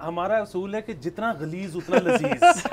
ہمارا اصول ہے کہ جتنا غلیظ اتنا لذیذ.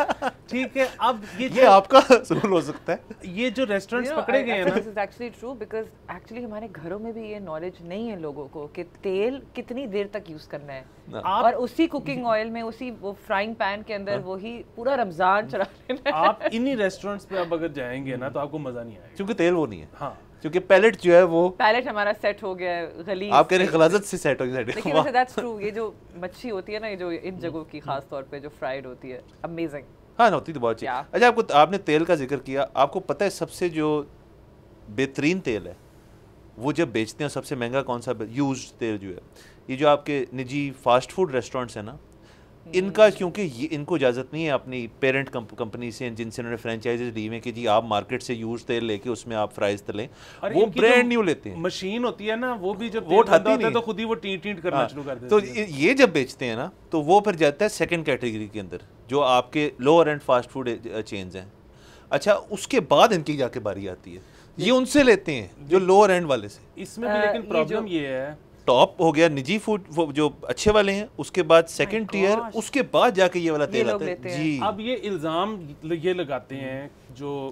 ٹھیک ہے, اب یہ آپ کا اصول ہو سکتا ہے. یہ جو ریسٹورینٹس پکڑے گئے ہیں نا, this is actually true because actually ہمارے گھروں میں بھی یہ نالج نہیں ہے لوگوں کو کہ تیل کتنی دیر تک یوز کرنا ہے, اور اسی کوکنگ آئل میں اسی وہ فرائنگ پین کے اندر وہی پورا رمضان چلا لینا ہے. آپ انہی ریسٹورینٹس پہ اب اگر جائیں گے نا تو آپ کو مزہ نہیں آئے گا, کیونکہ تیل وہ نہیں ہے. ہاں, کیونکہ پیلٹ جو ہے وہ پیلٹ ہمارا سیٹ ہو گیا ہے غلیظ. آپ کہہ رہے ہیں غلاظت سے سیٹ ہو گیا. لیکن ویسے دیٹس ٹرو, یہ جو مچھی ہوتی ہے نا, یہ جو ان جگہوں کی خاص طور پہ جو فرائیڈ ہوتی ہے, امیزنگ. ہاں ہوتی تو بہت اچھی. اچھا, آپ نے تیل کا ذکر کیا, آپ کو پتہ ہے سب سے جو بہترین تیل ہے وہ جب بیچتے ہیں سب سے مہنگا کون سا یوزڈ تیل جو ہے, یہ جو آپ کے نجی فاسٹ فوڈ ریسٹورینٹس ہیں نا, ان کا, کیونکہ یہ ان کو اجازت نہیں ہے اپنی پیرنٹ کمپنی سے جن سے انہوں نے فرینچائزز لی ہوئی کہ جی آپ مارکیٹ سے یوز تیل لے کے اس میں آپ فرائز تلیں, وہ برانڈ نیو لیتے ہیں. مشین ہوتی ہے نا, وہ بھی جب وہ اٹھاتا ہے تو خود ہی وہ ٹینٹ ٹینٹ کرنا شروع کر دیتا ہے. تو یہ جب بیچتے ہیں نا تو وہ پھر جاتا ہے سیکنڈ کیٹیگری کے اندر, جو آپ کے lower and fast food chains ہیں. اچھا, اس کے بعد ان کی جا کے باری آتی ہے, یہ ان سے لیتے ہیں جو لوور اینڈ والے سے. اس میں بھی لیکن پرابلم یہ ہے, ٹاپ ہو گیا نجی فوڈ جو اچھے والے ہیں, اس کے بعد سیکنڈ ٹیئر, اس کے بعد جا کے یہ والا تیل آتا ہے. جی, اب یہ الزام یہ لگاتے ہیں جو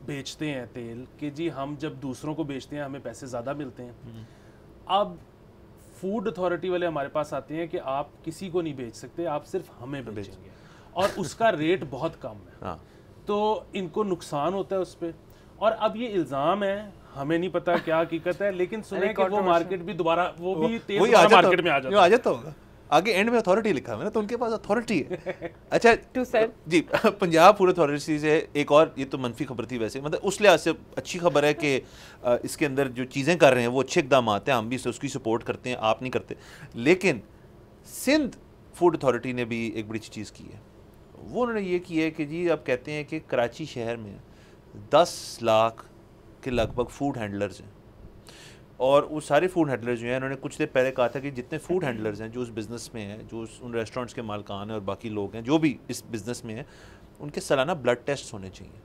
بیچتے ہیں تیل کہ جی ہم جب دوسروں کو بیچتے ہیں ہمیں پیسے زیادہ ملتے ہیں. اب فوڈ اتھارٹی والے ہمارے پاس آتے ہیں کہ آپ کسی کو نہیں بیچ سکتے, آپ صرف ہمیں بیچیں گے, اور اس کا ریٹ بہت کم ہے, تو ان کو نقصان ہوتا ہے اس پہ. اور اب یہ الزام ہے, ہمیں نہیں پتا کیا حقیقت ہے, لیکن سنیں کہ وہ مارکیٹ بھی دوبارہ وہ بھی تیل مارکیٹ میں آ جاتا ہوگا. آگے اینڈ میں اتھارٹی لکھا ہے نا, تو ان کے پاس اتھارٹی ہے. اچھا جی, پنجاب فوڈ اتھارٹی سے ایک اور, یہ تو منفی خبر تھی ویسے, مطلب اس لحاظ سے اچھی خبر ہے کہ اس کے اندر جو چیزیں کر رہے ہیں وہ اچھے اقدامات ہیں, ہم بھی اس کی سپورٹ کرتے ہیں, آپ نہیں کرتے. لیکن سندھ فوڈ اتھارٹی نے بھی ایک بڑی اچھی چیز کی ہے, وہ انہوں نے یہ کی ہے کہ جی آپ کہتے ہیں کہ کراچی شہر میں 10 لاکھ کے لگ بھگ فوڈ ہینڈلرز ہیں, اور وہ سارے فوڈ ہینڈلرز جو ہیں, انہوں نے کچھ دیر پہلے کہا تھا کہ جتنے فوڈ ہینڈلرز ہیں جو اس بزنس میں ہیں, جو ان ریسٹورنٹس کے مالکان ہیں اور باقی لوگ ہیں جو بھی اس بزنس میں ہیں, ان کے سالانہ بلڈ ٹیسٹ ہونے چاہیے,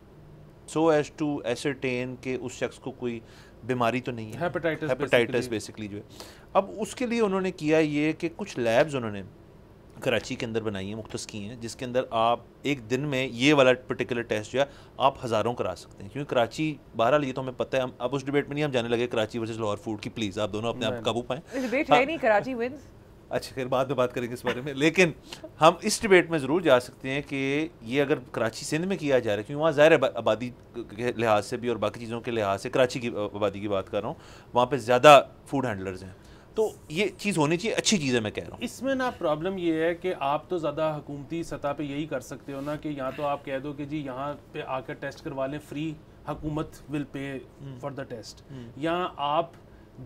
سو ایز ٹو ایسرٹین کہ اس شخص کو کوئی بیماری تو نہیں ہے, ہیپیٹائٹس بیسکلی جو ہے. اب اس کے لیے انہوں نے کیا یہ کہ کچھ لیبز انہوں نے کراچی کے اندر بنائی ہیں, مختص کی ہیں, جس کے اندر آپ ایک دن میں یہ والا پرٹیکولر ٹیسٹ جو ہے آپ ہزاروں کرا سکتے ہیں. کیونکہ کراچی, بہرحال یہ تو ہمیں پتہ ہے, اب اس ڈبیٹ میں نہیں ہم جانے لگے کراچی ورسز لاہور فوڈ کی, پلیز آپ دونوں اپنے آپ قابو پائیں. ڈبیٹ ہے نہیں, کراچی ونز. اچھا, خیر بعد میں بات کریں گے اس بارے میں, لیکن ہم اس ڈبیٹ میں ضرور جا سکتے ہیں کہ یہ اگر کراچی سندھ میں کیا جا رہا ہے, کیونکہ وہاں ظاہر آبادی کے لحاظ سے بھی اور باقی چیزوں کے لحاظ سے, کراچی کی آبادی کی بات کر رہا ہوں, وہاں پہ زیادہ فوڈ ہینڈلرز ہیں, تو یہ چیز ہونی چاہیے, اچھی چیز ہے میں کہہ رہا ہوں. اس میں نا پرابلم یہ ہے کہ آپ تو زیادہ حکومتی سطح پہ یہی کر سکتے ہو نا کہ یہاں تو آپ کہہ دو کہ جی یہاں پہ آ کر ٹیسٹ کروا لیں, فری, حکومت ول پے فار دا ٹیسٹ, یا آپ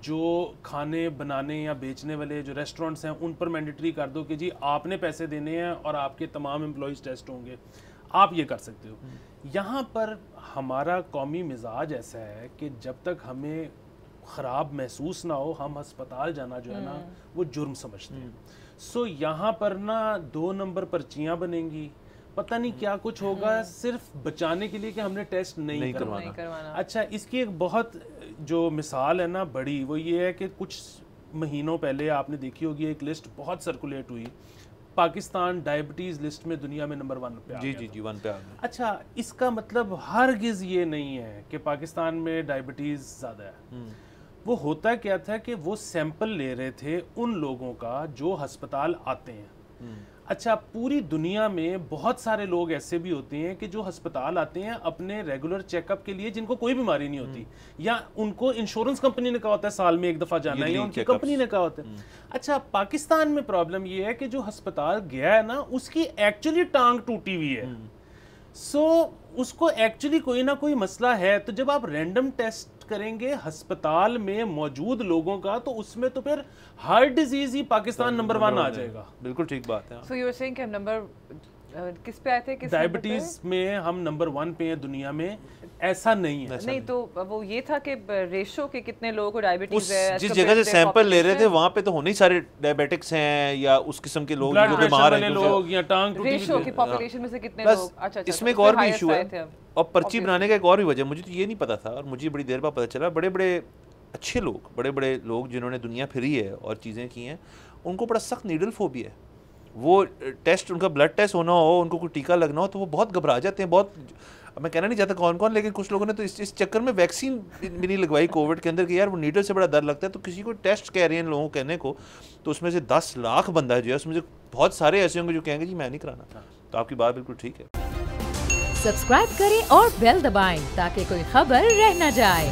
جو کھانے بنانے یا بیچنے والے جو ریسٹورنٹس ہیں ان پر مینڈیٹری کر دو کہ جی آپ نے پیسے دینے ہیں اور آپ کے تمام امپلائیز ٹیسٹ ہوں گے, آپ یہ کر سکتے ہو. یہاں پر ہمارا قومی مزاج ایسا ہے کہ جب تک ہمیں خراب محسوس نہ ہو, ہم ہسپتال جانا جو ہے نا وہ جرم سمجھتے ہیں. سو یہاں پر نا 2 نمبر پرچیاں بنیں گی, پتہ نہیں کیا کچھ ہوگا, صرف بچانے کے لیے کہ ہم نے ٹیسٹ نہیں کروانا. اچھا, اس کی ایک بہت جو مثال ہے نا بڑی, وہ یہ ہے کہ کچھ مہینوں پہلے آپ نے دیکھی ہوگی ایک لسٹ بہت سرکولیٹ ہوئی, پاکستان ڈائبٹیز لسٹ میں دنیا میں نمبر 1 پہ آ گیا. جی 1 پہ آ گیا. اچھا, اس کا مطلب ہرگز یہ نہیں ہے کہ پاکستان میں ڈائبٹیز زیادہ ہے. وہ ہوتا کیا تھا کہ وہ سیمپل لے رہے تھے ان لوگوں کا جو ہسپتال آتے ہیں. اچھا, پوری دنیا میں بہت سارے لوگ ایسے بھی ہوتے ہیں کہ جو ہسپتال آتے ہیں اپنے ریگولر چیک اپ کے لیے, جن کو کوئی بیماری نہیں ہوتی, یا ان کو انشورنس کمپنی نے کہا ہوتا ہے سال میں 1 دفعہ جانا ہے, یا ان کی کمپنی نے کہا ہوتا ہے. اچھا, پاکستان میں پرابلم یہ ہے کہ جو ہسپتال گیا ہے نا اس کی ایکچولی ٹانگ ٹوٹی ہوئی ہے, سو اس کو ایکچولی کوئی نہ کوئی مسئلہ ہے. تو جب آپ رینڈم ٹیسٹ کریں گے ہسپتال میں موجود لوگوں کا, تو اس میں تو پھر ہارٹ ڈیزیز ہی پاکستان نمبر 1 آ جائے گا. بالکل ٹھیک بات ہے. سو یو آر سیئنگ کہ ہم نمبر کس پہ آئے تھے, ڈائبٹیز میں ہم نمبر 1 پہ ہیں دنیا میں. ایسا نہیں ہے. نہیں, تو وہ یہ تھا کہ ریشو کے کتنے لوگوں کو ڈائبٹیز ہے, جس جگہ سے سیمپل لے رہے تھے وہاں پہ تو ہونے ہی سارے ڈائبیٹکس ہیں یا اس قسم کے لوگ جو بیمار ہیں, لوگ یا ٹانگ ٹوٹی ریشو کی پاپولیشن میں سے کتنے لوگ. اچھا, اس میں ایک اور بھی ایشو ہے, اور پرچی بنانے کا ایک اور بھی وجہ, مجھے تو یہ نہیں پتا تھا اور مجھے بڑی دیر بعد پتا چلا, بڑے بڑے اچھے لوگ, بڑے بڑے لوگ جنہوں نے دنیا پھری ہے اور چیزیں کی ہیں, ان کو بڑا سخت نیڈل فوبیا ہے. وہ ٹیسٹ ان کا بلڈ ٹیسٹ ہونا ہو, ان کو کوئی ٹیکہ لگنا ہو تو وہ بہت گھبرا جاتے ہیں. بہت میں کہنا نہیں چاہتا کون کون, لیکن کچھ لوگوں نے تو اس چکر میں ویکسین بھی نہیں لگوائی کووڈ کے اندر کہ یار وہ نیڈل سے بڑا ڈر لگتا ہے. تو کسی کو ٹیسٹ کہہ رہے ہیں لوگوں کہنے کو, تو اس میں سے 10 لاکھ بندہ جو ہے اس میں سے بہت سارے ایسے ہوں گے جو کہیں گے جی میں نہیں کرانا. تو آپ کی بات بالکل ٹھیک ہے. سبسکرائب کریں اور بیل دبائیں تاکہ کوئی خبر رہ نہ جائے.